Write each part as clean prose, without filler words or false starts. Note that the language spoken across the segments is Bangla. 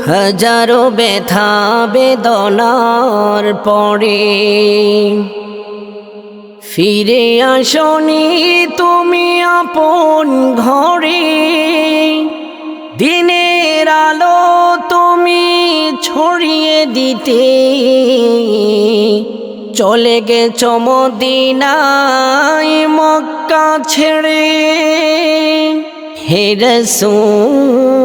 হাজারো ব্যথা বেদনার পরে ফিরে আসনি তুমি আপন ঘরে। দিনের আলো তুমি ছড়িয়ে দিতে চলে গেছো মদিনায় মক্কা ছেড়ে। হে রাসূল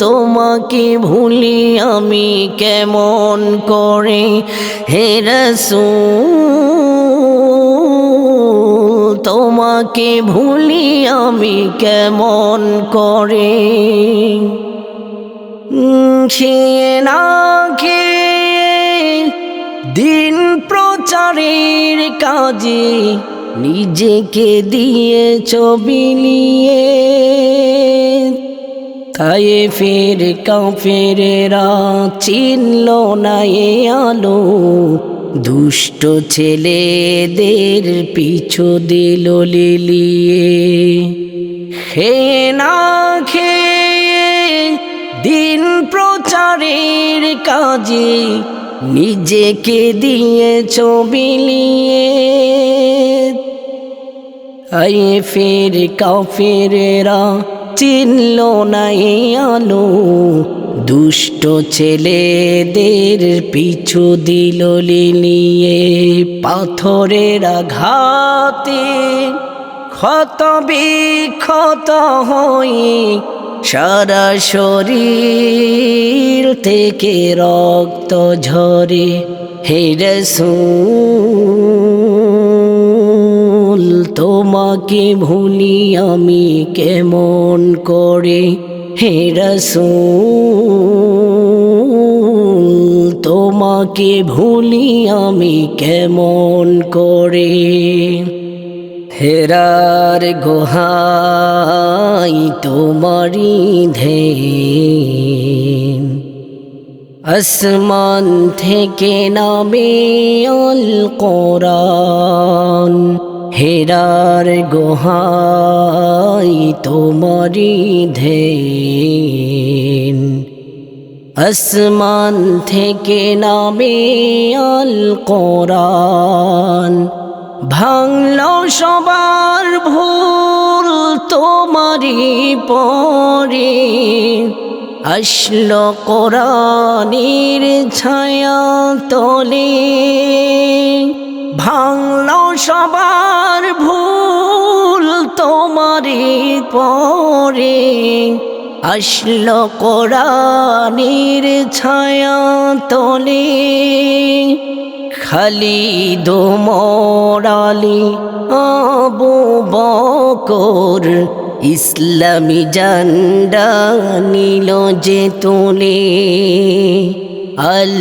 তোমাকে ভুলি আমি কেমন করে। হে রাসূল তোমাকে ভুলি আমি কেমন করে। খেয়ে না খেয়ে দিন প্রচারের কাজে নিজেকে দিয়েছ বিলিয়ে। তায়েফের কাফেরেরা চিনল না এ আলো, দুষ্ট ছেলেদের পিছু দিল লিলিয়ে। খেয়ে না খেয়ে দিন প্রচারের কাজে নিজেকে দিয়েছ বিলিয়ে। তায়েফের কাফেরেরা চিনল না এ আলো, দুষ্ট ছেলেদের পিছু দিল লিলিয়ে। পাথরের আঘাতে ক্ষত বিক্ষত হয়ে সারা শরীর থেকে রক্ত ঝরে। হে রাসূল তোমাকে ভুলি আমি কেমন করে। হে রাসূল তোমাকে ভুলি আমি কেমন করে। হেরার গুহায় তোমারি ধ্যান, আসমান থেকে নামে আল কোরআন। হেরার গুহায় তোমারি ধ্যান, আসমান থেকে নামে আল কোরআন। ভাঙল সবার ভুল তোমারি পরে, আসলো কোরআনের ছায়া তলে। ভাঙল সবার ভুল তোমারি পরে, আসলো কোরআনের ছায়া তলে। খালিদ ওমর আলী আবু বকর ইসলামী ঝান্ডা নিল যে তুলে। আল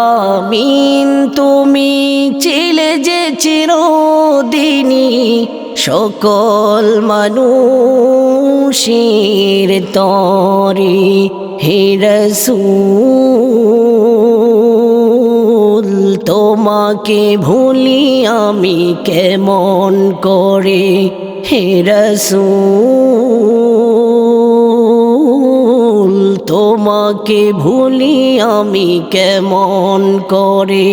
আমিন তুমি ছিলে যে চিরদিনই সকল মানুষের তরে। হে রাসূল তোমাকে ভুলি আমি কেমন করে। হে রাসূল তোমাকে ভুলি আমি কেমন করে।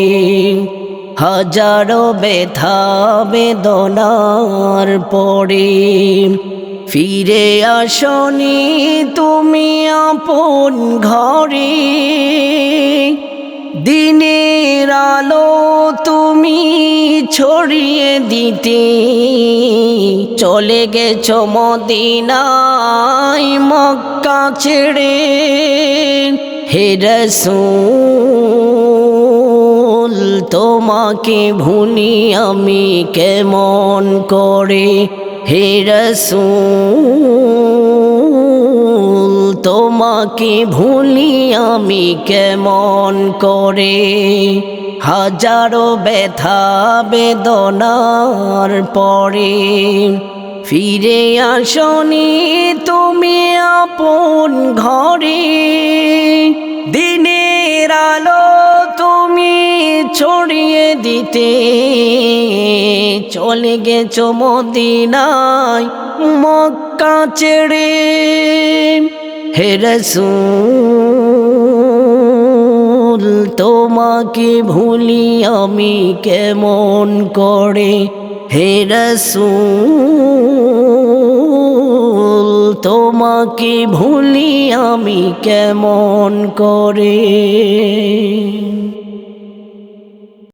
হাজারো ব্যথা বেদনার পরে ফিরে আসনি তুমি আপন ঘরে। দিনের আলো তুমি ছড়িয়ে দিতে চলে গেছো মদিনায় মক্কা ছেড়ে। হে রাসূল তোমাকে ভুলি আমি কেমন করে। হে রাসূল তোমাকে ভুলি আমি কেমন করে। হাজারো ব্যথা বেদনার পরে ফিরে আসনি তুমি আপন ঘরে। দিনের আলো তুমি ছড়িয়ে দিতে চলে গেছো মদিনায় মক্কা ছেড়ে। হে রাসূল তোমাকে ভুলি আমি কেমন করে, হে রাসূল তোমাকে ভুলি আমি কেমন করে।